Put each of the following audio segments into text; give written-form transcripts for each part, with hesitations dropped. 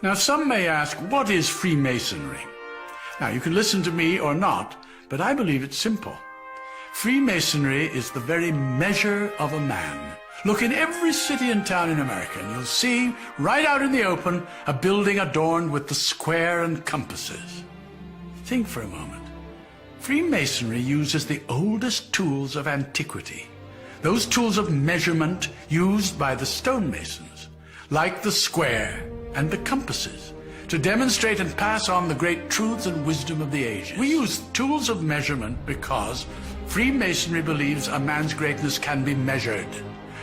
Now, some may ask, what is Freemasonry? Now, you can listen to me or not, but I believe it's simple. Freemasonry is the very measure of a man. Look in every city and town in America, and you'll see, right out in the open, a building adorned with the square and compasses. Think for a moment. Freemasonry uses the oldest tools of antiquity, those tools of measurement used by the stonemasons, like the square and the compasses, to demonstrate and pass on the great truths and wisdom of the ages. We use tools of measurement because Freemasonry believes a man's greatness can be measured,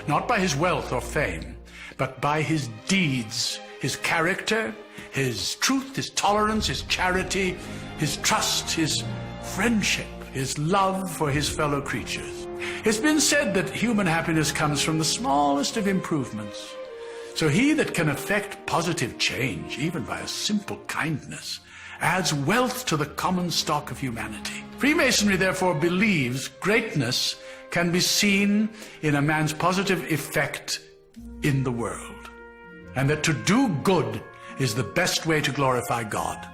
not by his wealth or fame, but by his deeds, his character, his truth, his tolerance, his charity, his trust, his friendship, his love for his fellow creatures. It's been said that human happiness comes from the smallest of improvements. So he that can effect positive change, even by a simple kindness, adds wealth to the common stock of humanity. Freemasonry therefore believes greatness can be seen in a man's positive effect in the world, and that to do good is the best way to glorify God.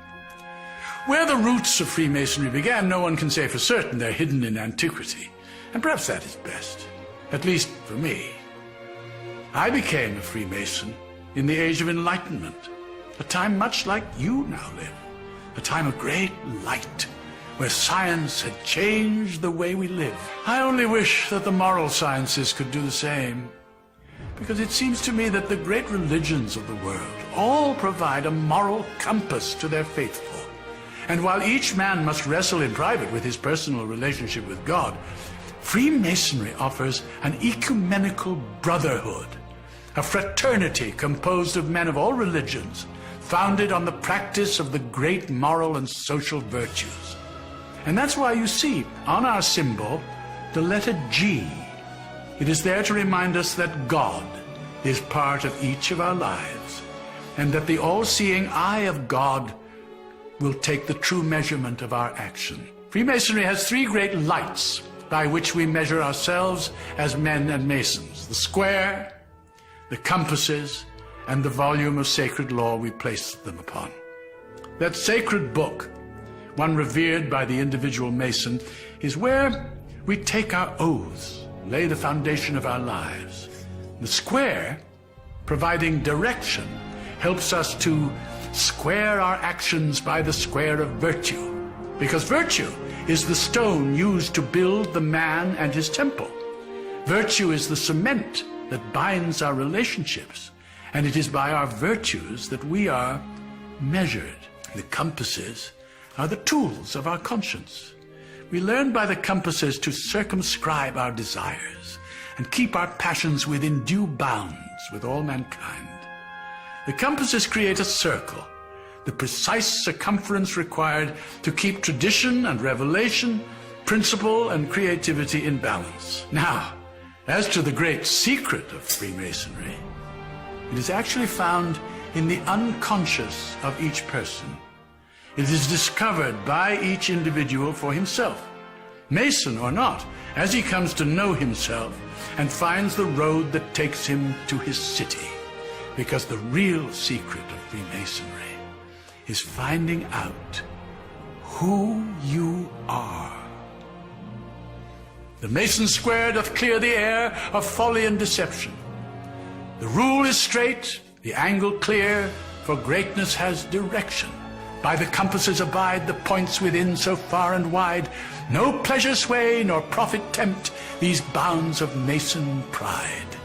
Where the roots of Freemasonry began, no one can say for certain. They're hidden in antiquity, and perhaps that is best, at least for me. I became a Freemason in the Age of Enlightenment, a time much like you now live, a time of great light, where science had changed the way we live. I only wish that the moral sciences could do the same, because it seems to me that the great religions of the world all provide a moral compass to their faithful. And while each man must wrestle in private with his personal relationship with God, Freemasonry offers an ecumenical brotherhood, a fraternity composed of men of all religions, founded on the practice of the great moral and social virtues. And that's why you see on our symbol the letter G. It is there to remind us that God is part of each of our lives, and that the all-seeing eye of God will take the true measurement of our action. Freemasonry has three great lights by which we measure ourselves as men and masons: the square, the compasses, and the volume of sacred law we place them upon. That sacred book, one revered by the individual mason, is where we take our oaths, lay the foundation of our lives. The square, providing direction, helps us to square our actions by the square of virtue, because virtue is the stone used to build the man and his temple. Virtue is the cement that binds our relationships, and it is by our virtues that we are measured. The compasses are the tools of our conscience. We learn by the compasses to circumscribe our desires and keep our passions within due bounds with all mankind. The compasses create a circle, the precise circumference required to keep tradition and revelation, principle and creativity in balance. Now, as to the great secret of Freemasonry, it is actually found in the unconscious of each person. It is discovered by each individual for himself, Mason or not, as he comes to know himself and finds the road that takes him to his city. Because the real secret of Freemasonry is finding out who you are. The Mason square doth clear the air of folly and deception. The rule is straight, the angle clear, for greatness has direction. By the compasses abide the points within so far and wide. No pleasure sway nor profit tempt these bounds of Mason pride.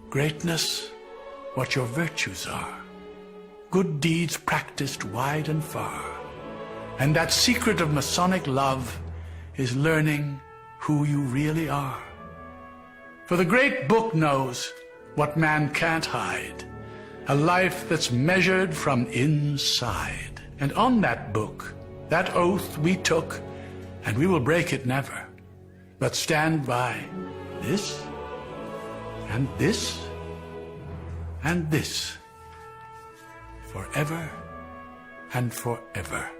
Greatness, what your virtues are. Good deeds practiced wide and far. And that secret of Masonic love is learning who you really are. For the great book knows what man can't hide, a life that's measured from inside. And on that book, that oath we took, and we will break it never, but stand by this, and this, and this, forever and forever.